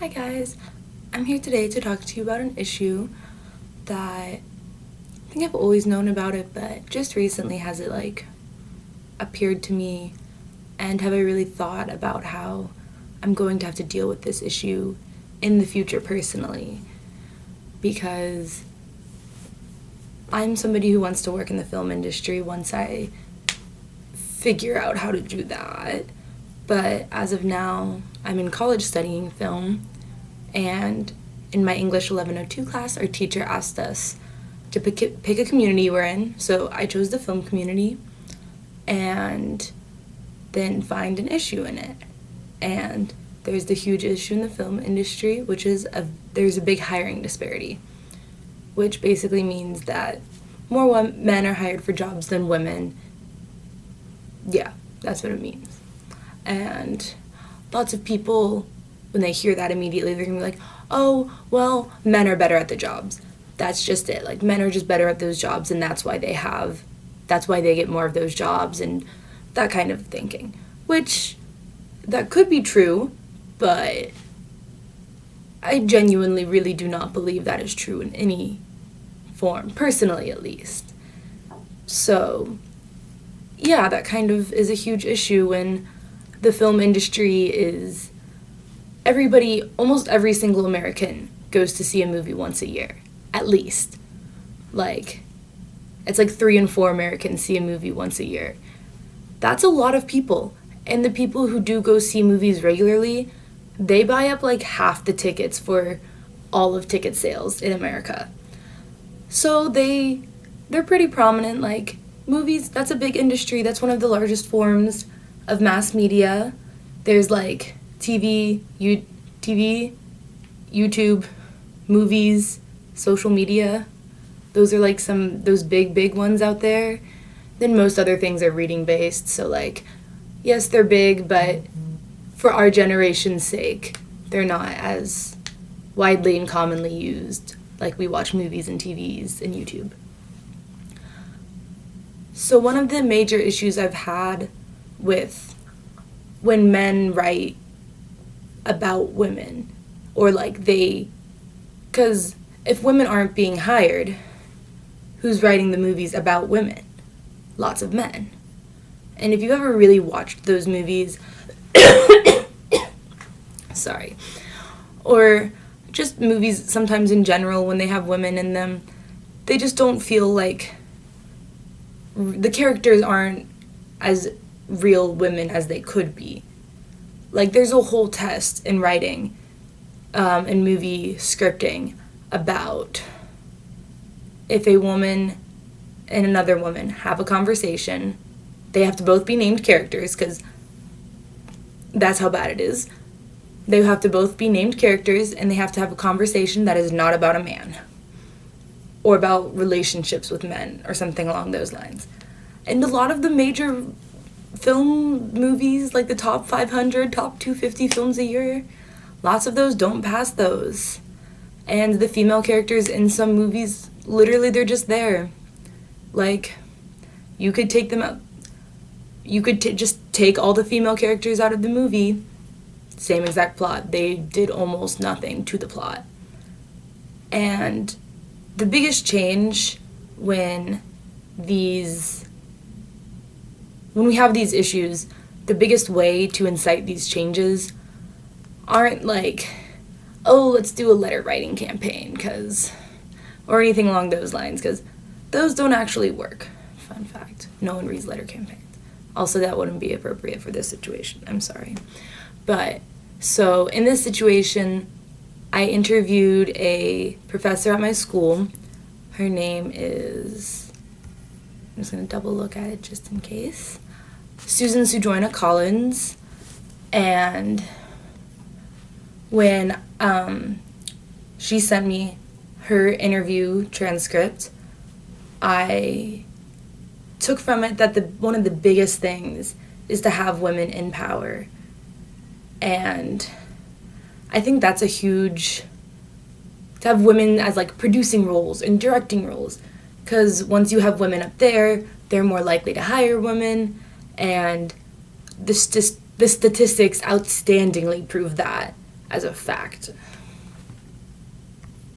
Hi guys, I'm here today to talk to you about an issue that I think I've always known about it, but just recently has it appeared to me, and have I really thought about how I'm going to have to deal with this issue in the future personally, because I'm somebody who wants to work in the film industry once I figure out how to do that. But as of now, I'm in college studying film, and in my English 1102 class, our teacher asked us to pick a community we're in. So I chose the film community, and then find an issue in it. And there's the huge issue in the film industry, which is there's a big hiring disparity, which basically means that more men are hired for jobs than women. Yeah, that's what it means. And lots of people, when they hear that immediately, they're gonna be like, oh, well, men are better at the jobs. That's just it. Like, men are just better at those jobs, and that's why they get more of those jobs, and that kind of thinking. Which, that could be true, but I genuinely really do not believe that is true in any form, personally at least. So, yeah, that kind of is a huge issue when the film industry is almost every single American goes to see a movie once a year, at least. It's like 3 in 4 Americans see a movie once a year. That's a lot of people. And the people who do go see movies regularly, they buy up like half the tickets for all of ticket sales in America. So they're pretty prominent. Like, movies, that's a big industry. That's one of the largest forms of mass media. There's like TV, YouTube, movies, social media. Those are like those big ones out there. Then most other things are reading based. So like, yes, they're big, but for our generation's sake, they're not as widely and commonly used. Like, we watch movies and TVs and YouTube. So one of the major issues I've had with when men write about women, or because if women aren't being hired, who's writing the movies about women? Lots of men. And if you ever really watched those movies, sorry, or just movies sometimes in general, when they have women in them, they just don't feel like the characters aren't as real women as they could be. Like, there's a whole test in writing and movie scripting about if a woman and another woman have a conversation, they have to both be named characters, because that's how bad it is. They have to both be named characters, and they have to have a conversation that is not about a man or about relationships with men or something along those lines. And a lot of the major film movies, like the top 500, top 250 films a year, lots of those don't pass those. And the female characters in some movies, literally, they're just there. Like, you could take them out. You could just take all the female characters out of the movie, same exact plot. They did almost nothing to the plot. And the biggest change when we have these issues, the biggest way to incite these changes aren't like, oh, let's do a letter writing campaign, or anything along those lines, because those don't actually work. Fun fact, no one reads letter campaigns. Also, that wouldn't be appropriate for this situation. I'm sorry. But, so in this situation, I interviewed a professor at my school. Her name is, I'm just going to double look at it just in case, Susan Sujoina Collins. And when she sent me her interview transcript, I took from it that one of the biggest things is to have women in power. And I think that's to have women as like producing roles and directing roles, because once you have women up there, they're more likely to hire women, and the statistics outstandingly prove that as a fact.